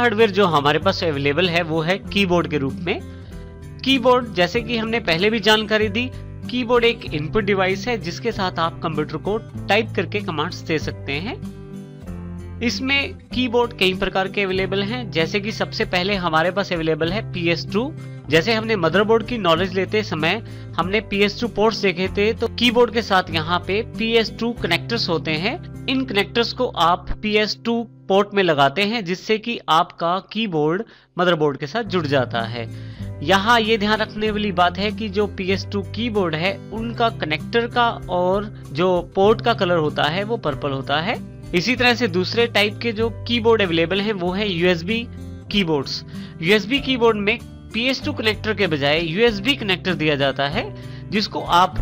Hardware जो हमारे पास available है वो है कीबोर्ड के रूप में। कीबोर्ड, जैसे कि हमने पहले भी जानकारी दी, कीबोर्ड एक इनपुट डिवाइस है जिसके साथ आप कंप्यूटर को टाइप करके कमांड्स दे सकते हैं। इसमें कीबोर्ड कई प्रकार के अवेलेबल हैं, जैसे कि सबसे पहले हमारे पास अवेलेबल है PS2। जैसे हमने मदरबोर्ड की नॉलेज लेते समय हमने PS2 पोर्ट्स देखे थे, तो कीबोर्ड के साथ यहाँ पे PS2 कनेक्टर्स होते हैं। इन कनेक्टर्स को आप PS2 पोर्ट में लगाते हैं जिससे कि आपका कीबोर्ड मदरबोर्ड के साथ जुड़ जाता है। यहाँ ये ध्यान रखने वाली बात है कि जो PS2 कीबोर्ड है उनका कनेक्टर का और जो पोर्ट का कलर होता है वो पर्पल होता है। इसी तरह से दूसरे टाइप के जो कीबोर्ड अवेलेबल हैं वो है USB कीबोर्ड्स। USB कीबोर्ड में PS2 कनेक्टर के बजाय USB कनेक्टर दिया जाता है, जिसको आप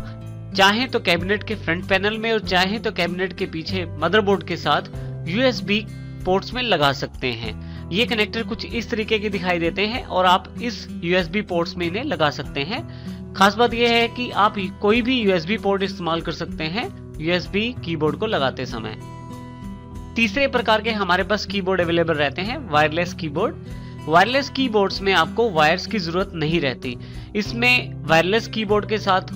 चाहें तो कैबिनेट के फ्रंट पैनल में और चाहें तो कैबिनेट के पीछे मदरबोर्ड के साथ USB पोर्ट्स में लगा सकते हैं। ये कनेक्टर कुछ इस तरीके के दिखाई देते हैं और आप इस USB पोर्ट्स में इन्हें लगा सकते हैं। खास बात यह है कि आप कोई भी USB पोर्ट इस्तेमाल कर सकते हैं USB कीबोर्ड को लगाते समय। तीसरे प्रकार के हमारे पास कीबोर्ड अवेलेबल रहते हैं वायरलेस कीबोर्ड। वायरलेस कीबोर्ड्स में आपको वायर्स की जरूरत नहीं रहती। इसमें वायरलेस कीबोर्ड के साथ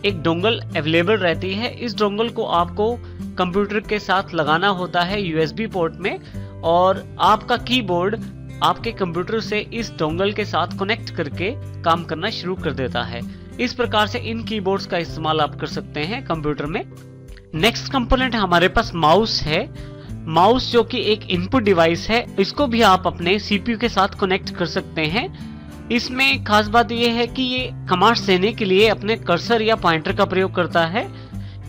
एक डोंगल अवेलेबल रहती है। इस डोंगल को आपको कंप्यूटर के साथ लगाना होता है USB पोर्ट में, और आपका कीबोर्ड आपके कंप्यूटर से इस डोंगल के साथ कनेक्ट करके काम करना शुरू कर देता है। इस प्रकार से इन कीबोर्ड्स का इस्तेमाल आप कर सकते हैं कंप्यूटर में। नेक्स्ट कंपोनेंट हमारे पास माउस है। माउस जो कि एक इनपुट डिवाइस है, इसको भी आप अपने CPU के साथ कनेक्ट कर सकते हैं। इसमें खास बात यह है कि ये कमांड्स देने के लिए अपने कर्सर या पॉइंटर का प्रयोग करता है।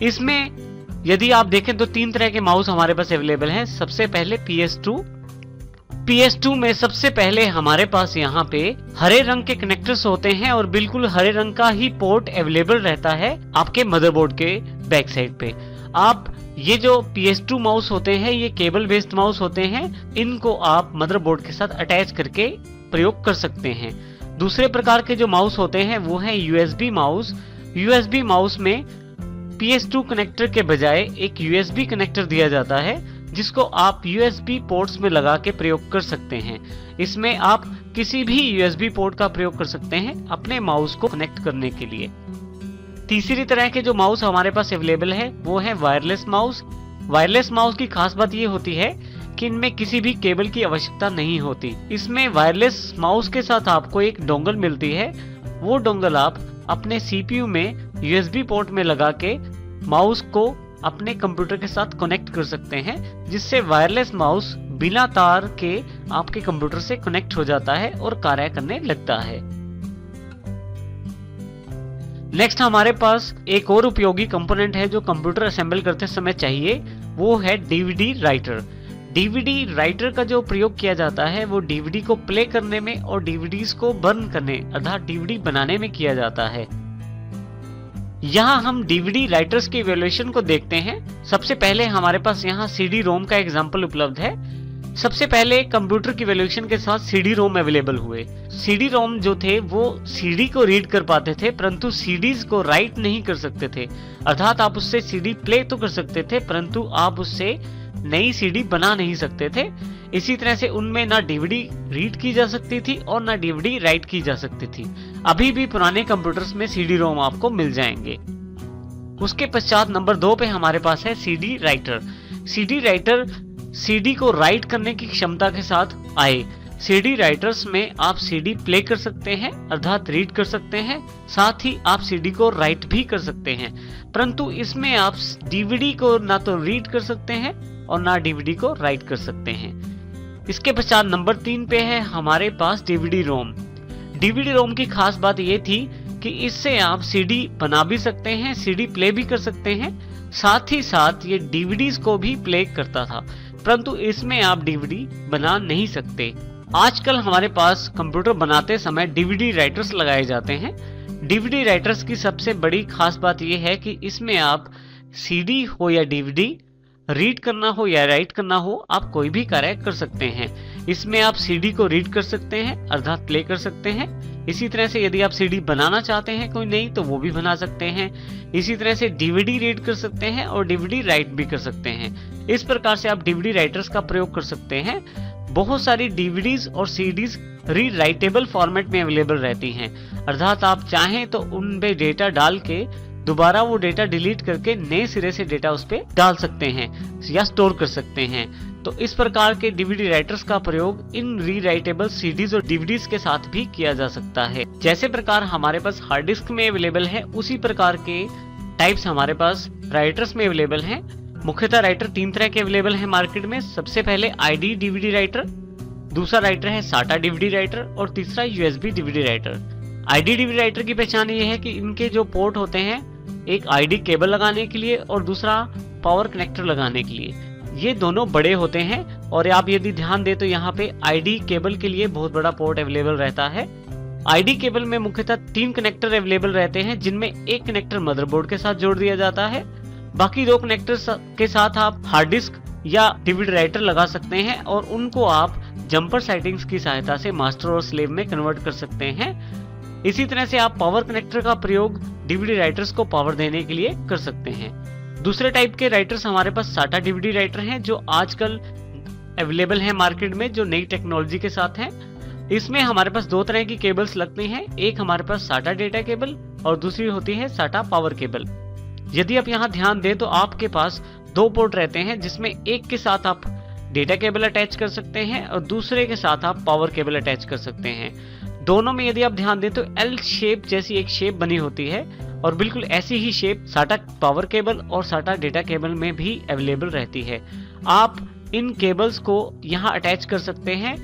इसमें यदि आप देखें तो 3 तरह के माउस हमारे पास अवेलेबल हैं। सबसे पहले PS2 में सबसे पहले हमारे पास यहाँ पे हरे रंग के कनेक्टर्स होते हैं और बिल्कुल हरे रंग का ही पोर्ट अवेलेबल रहता है आपके मदरबोर्ड के बैक साइड पे। आप ये जो PS2 माउस होते हैं ये केबल बेस्ड माउस होते हैं, इनको आप मदरबोर्ड के साथ अटैच करके प्रयोग कर सकते हैं। दूसरे प्रकार के जो माउस होते हैं वो है USB माउस। USB माउस में PS2 कनेक्टर के बजाय एक USB कनेक्टर दिया जाता है, जिसको आप USB पोर्ट्स में लगा के प्रयोग कर सकते हैं। इसमें आप किसी भी USB पोर्ट का प्रयोग कर सकते हैं अपने माउस को कनेक्ट करने के लिए। तीसरी तरह के जो माउस हमारे पास अवेलेबल है वो है वायरलेस माउस। वायरलेस माउस की खास बात ये होती है कि इनमें किसी भी केबल की आवश्यकता नहीं होती। इसमें वायरलेस माउस के साथ आपको एक डोंगल मिलती है। वो डोंगल आप अपने CPU में USB पोर्ट में लगा के माउस को अपने कंप्यूटर के साथ कनेक्ट कर सकते हैं, जिससे वायरलेस माउस बिना तार के आपके कंप्यूटर से कनेक्ट हो जाता है और कार्य करने लगता है। नेक्स्ट हमारे पास एक और उपयोगी कंपोनेंट है जो कंप्यूटर असेंबल करते समय चाहिए, वो है DVD राइटर। DVD राइटर का जो प्रयोग किया जाता है वो DVD को प्ले करने में और DVDs को बर्न करने अर्थात DVD बनाने में किया जाता है। यहाँ हम DVD राइटर्स के इवैल्यूएशन को देखते हैं। सबसे पहले हमारे पास यहाँ CD-ROM का एग्जाम्पल उपलब्ध है। सबसे पहले कंप्यूटर की वैल्यूएशन के साथ CD-ROM अवेलेबल हुए। CD-ROM जो थे वो CD को रीड कर पाते थे, परंतु CDs को राइट नहीं कर सकते थे। अर्थात आप उससे CD प्ले तो कर सकते थे, परंतु आप उससे नई CD बना नहीं सकते थे। इसी तरह से उनमें ना DVD रीड की जा सकती थी और ना DVD राइट की जा सकती थी। अभी भी पुराने कंप्यूटर्स में CD-ROM आपको मिल जाएंगे। उसके पश्चात नंबर 2 पे हमारे पास है CD writer. CD writer CD को राइट करने की क्षमता के साथ आए। CD राइटर्स में आप CD प्ले कर सकते हैं अर्थात रीड कर सकते हैं, साथ ही आप CD को राइट भी कर सकते हैं, परंतु इसमें आप DVD को ना तो रीड कर सकते हैं और ना DVD को राइट कर सकते हैं। इसके पश्चात नंबर 3 पे है हमारे पास DVD-ROM। DVD-ROM की खास बात ये थी कि इससे आप CD बना भी सकते हैं, CD प्ले भी कर सकते हैं, साथ ही साथ ये DVDs को भी प्ले करता था, परंतु इसमें आप DVD बना नहीं सकते। आजकल हमारे पास कंप्यूटर बनाते समय DVD राइटर्स लगाए जाते हैं। DVD राइटर्स की सबसे बड़ी खास बात यह है कि इसमें आप CD हो या DVD रीड करना हो या राइट करना हो, आप कोई भी कार्य कर सकते हैं। इसमें आप CD को रीड कर सकते हैं अर्थात प्ले कर सकते हैं। इसी तरह से यदि आप CD बनाना चाहते हैं कोई नहीं तो वो भी बना सकते हैं। इसी तरह से DVD रीड कर सकते हैं और DVD राइट भी कर सकते हैं। इस प्रकार से आप DVD राइटर्स का प्रयोग कर सकते हैं। बहुत सारी डीवीडीज और सीडीज रीराइटेबल फॉर्मेट में अवेलेबल रहती हैं, अर्थात आप चाहें तो उनपे डेटा डाल के दोबारा वो डेटा डिलीट करके नए सिरे से डेटा उस पे डाल सकते हैं या स्टोर कर सकते हैं। तो इस प्रकार के डीवीडी राइटर्स का प्रयोग इन रीराइटेबल सीडीज और डीवीडीज के साथ भी किया जा सकता है। जैसे प्रकार हमारे पास हार्ड डिस्क में अवेलेबल है, उसी प्रकार के टाइप्स हमारे पास राइटर्स में अवेलेबल हैं। मुख्यतः राइटर 3 तरह के अवेलेबल हैं मार्केट में। सबसे पहले आईडी डीवीडी राइटर, दूसरा राइटर है साटा डीवीडी राइटर और तीसरा USB DVD writer. ID DVD writer की पहचान ये है कि इनके जो पोर्ट होते हैं, एक आईडी केबल लगाने के लिए और दूसरा पावर कनेक्टर लगाने के लिए, ये दोनों बड़े होते हैं। और आप यदि ध्यान दें तो यहाँ पे आईडी केबल के लिए बहुत बड़ा पोर्ट अवेलेबल रहता है। आईडी केबल में मुख्यतः 3 कनेक्टर अवेलेबल रहते हैं, जिनमें एक कनेक्टर मदरबोर्ड के साथ जोड़ दिया जाता है, बाकी 2 कनेक्टर के साथ आप हार्ड डिस्क या डीवीडी राइटर लगा सकते हैं और उनको आप जंपर सेटिंग्स की सहायता से मास्टर और स्लेव में कन्वर्ट कर सकते हैं। इसी तरह से आप पावर कनेक्टर का प्रयोग डीवीडी राइटर्स को पावर देने के लिए कर सकते हैं। दूसरे टाइप के राइटर्स हमारे पास साटा डीवीडी राइटर हैं, जो आजकल अवेलेबल है मार्केट में, जो नई टेक्नोलॉजी के साथ है। इसमें हमारे पास 2 तरह की केबल्स लगती हैं, एक हमारे पास साटा डेटा केबल और दूसरी होती है साटा पावर केबल। यदि आप यहाँ ध्यान दें तो आपके पास 2 पोर्ट रहते हैं, जिसमें एक के साथ आप डेटा केबल अटैच कर सकते हैं और दूसरे के साथ आप पावर केबल अटैच कर सकते हैं। दोनों में यदि आप ध्यान दें तो एल शेप जैसी एक शेप बनी होती है और बिल्कुल ऐसी ही शेप साटा पावर केबल और साटा डेटा केबल में भी अवेलेबल रहती है। आप इन केबल्स को यहाँ अटैच कर सकते हैं।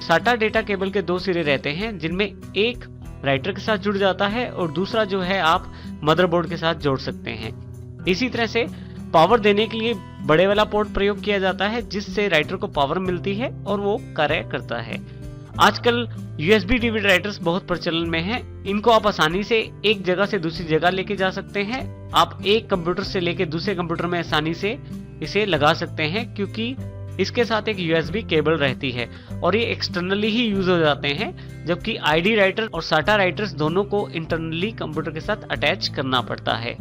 साटा डेटा केबल के 2 सिरे रहते हैं, जिनमें एक राइटर के साथ जुड़ जाता है और दूसरा जो है आप मदरबोर्ड के साथ जोड़ सकते हैं। इसी तरह से पावर देने के लिए बड़े वाला पोर्ट प्रयोग किया जाता है, जिससे राइटर को पावर मिलती है और वो कार्य करता है। आजकल यूएसबी डीवीडी राइटर्स बहुत प्रचलन में हैं। इनको आप आसानी से एक जगह से दूसरी जगह लेके जा सकते हैं। आप एक कंप्यूटर से लेके दूसरे कंप्यूटर में आसानी से इसे लगा सकते हैं, क्योंकि इसके साथ एक यूएसबी केबल रहती है और ये एक्सटर्नली ही यूज हो जाते हैं, जबकि आईडी राइटर और साटा राइटर्स दोनों को इंटरनली कंप्यूटर के साथ अटैच करना पड़ता है।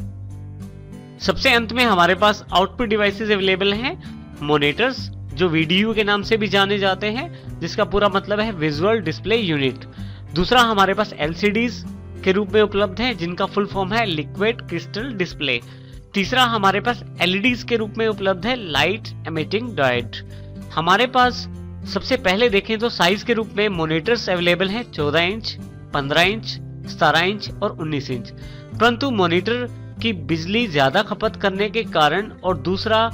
सबसे अंत में हमारे पास आउटपुट डिवाइसेस अवेलेबल हैं, मॉनिटर्स, जो वीडीयू के नाम से भी जाने जाते हैं, जिसका पूरा मतलब है विजुअल डिस्प्ले यूनिट। दूसरा हमारे पास एलसीडीज के रूप में उपलब्ध है, जिनका फुल फॉर्म है लिक्विड क्रिस्टल डिस्प्ले। तीसरा हमारे पास एलईडीज के रूप में उपलब्ध है लाइट एमिटिंग डायोड। हमारे पास सबसे पहले देखें तो साइज के रूप में मॉनिटर्स अवेलेबल हैं 14 इंच, 15 इंच, 17 इंच और 19 इंच। परंतु मॉनिटर की बिजली ज्यादा खपत करने के कारण और दूसरा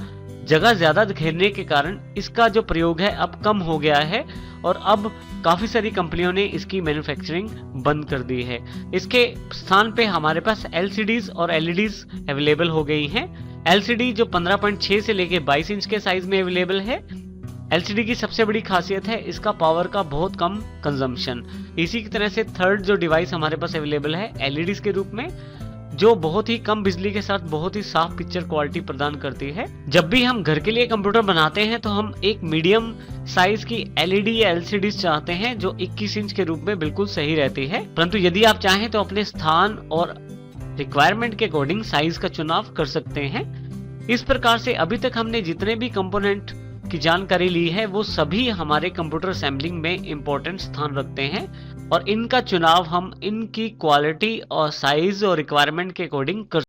जगह ज्यादा घेरने के कारण इसका जो प्रयोग है अब कम हो गया है और अब काफी सारी कंपनियों ने इसकी मैन्युफैक्चरिंग बंद कर दी है। इसके स्थान पे हमारे पास एलसीडीज और एलईडीज अवेलेबल हो गई हैं। एलसीडी जो 15.6 से लेके 22 इंच के साइज में अवेलेबल है। एलसीडी की सबसे बड़ी खासियत है इसका पावर का बहुत कम कंजम्पशन। इसी की तरह से थर्ड जो डिवाइस हमारे पास अवेलेबल है एलईडीज के रूप में, जो बहुत ही कम बिजली के साथ बहुत ही साफ पिक्चर क्वालिटी प्रदान करती है। जब भी हम घर के लिए कंप्यूटर बनाते हैं तो हम एक मीडियम साइज की एलईडी या एलसीडी चाहते हैं, जो 21 इंच के रूप में बिल्कुल सही रहती है। परंतु यदि आप चाहें तो अपने स्थान और रिक्वायरमेंट के अकॉर्डिंग साइज का चुनाव कर सकते हैं। इस प्रकार से अभी तक हमने जितने भी कंपोनेंट की जानकारी ली है वो सभी हमारे कंप्यूटर असेंबलिंग में इम्पोर्टेंट स्थान रखते हैं और इनका चुनाव हम इनकी क्वालिटी और साइज और रिक्वायरमेंट के अकॉर्डिंग कर